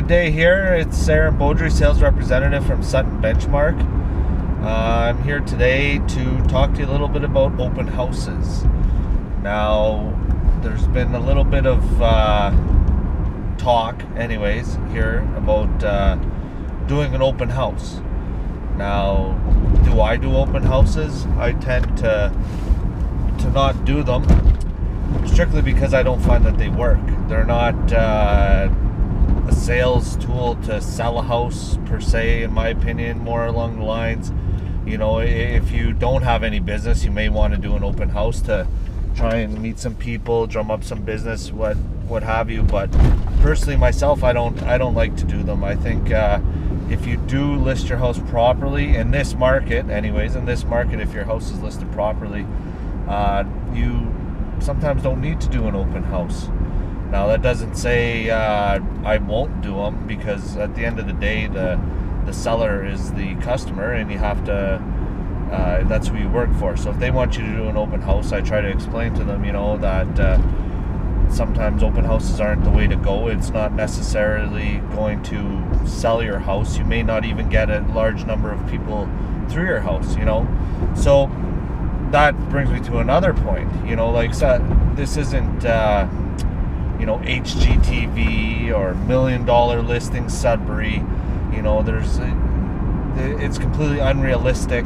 Good day here. It's Aaron Beaudry, sales representative from Sutton Benchmark. I'm here today to talk to you a little bit about open houses. Now, there's been a little bit of talk anyways here about doing an open house. Now, do I do open houses? I tend to not do them strictly because I don't find that they work. They're not a sales tool to sell a house per se, in my opinion. More along the lines, you know, if you don't have any business, you may want to do an open house to try and meet some people, drum up some business, what have you. But personally, myself, I don't like to do them. I think if you do list your house properly in this market, if your house is listed properly, you sometimes don't need to do an open house. Now, that doesn't say I won't do them, because at the end of the day, the seller is the customer, and you have to that's who you work for. So if they want you to do an open house, I try to explain to them, you know, that sometimes open houses aren't the way to go. It's not necessarily going to sell your house. You may not even get a large number of people through your house, you know. So that brings me to another point, you know, like, this isn't you know, HGTV or Million Dollar Listing Sudbury. You know, it's completely unrealistic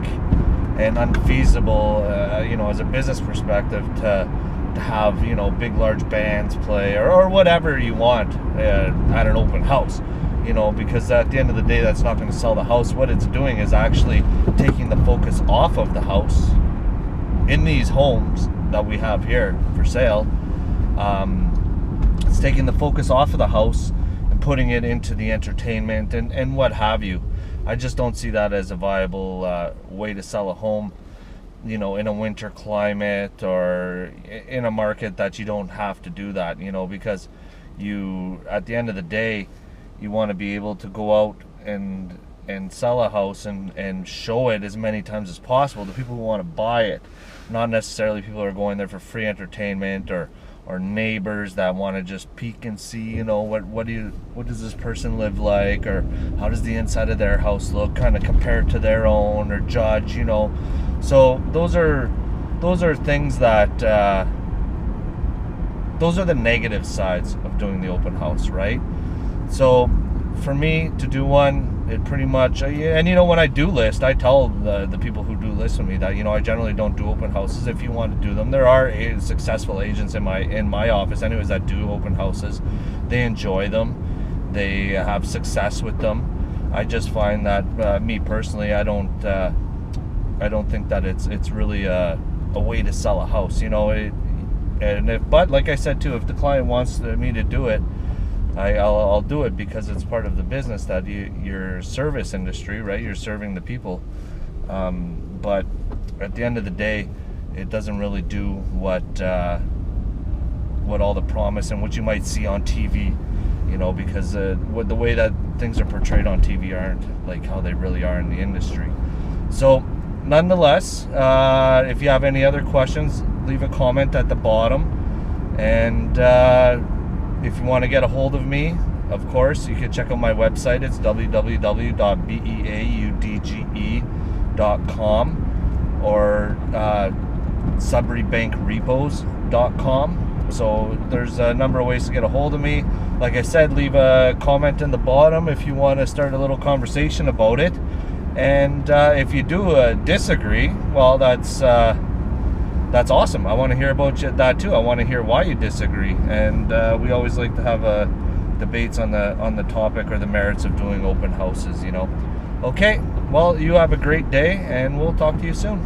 and unfeasible, you know, as a business perspective, to have, you know, big large bands play or whatever you want at an open house, you know, because at the end of the day, that's not going to sell the house. What it's doing is actually taking the focus off of the house in these homes that we have here for sale. It's taking the focus off of the house and putting it into the entertainment and what have you. I just don't see that as a viable way to sell a home, you know, in a winter climate or in a market that you don't have to do that, you know, because at the end of the day, you want to be able to go out and sell a house and show it as many times as possible to people who want to buy it, not necessarily people who are going there for free entertainment or neighbors that want to just peek and see, you know, what does this person live like, or how does the inside of their house look, kind of compare it to their own, or judge, you know. So those are things that those are the negative sides of doing the open house, right? So for me to do one, it pretty much, and you know, when I do list, I tell the people who do list with me that, you know, I generally don't do open houses. If you want to do them, there are successful agents in my office anyways that do open houses. They enjoy them, they have success with them. I just find that me personally, I don't think that it's really a way to sell a house, you know. But like I said too, if the client wants me to do it, I'll do it, because it's part of the business that your service industry, right? You're serving the people. But at the end of the day, it doesn't really do what all the promise and what you might see on TV, you know, because the way that things are portrayed on TV aren't like how they really are in the industry. So nonetheless, if you have any other questions, leave a comment at the bottom. And if you want to get a hold of me, of course, you can check out my website. It's www.beaudge.com or sudburybankrepos.com. So there's a number of ways to get a hold of me. Like I said, leave a comment in the bottom if you want to start a little conversation about it. And if you do disagree, well, that's awesome. I want to hear about that too. I want to hear why you disagree, and we always like to have debates on the topic or the merits of doing open houses, you know. Okay, well, you have a great day, and we'll talk to you soon.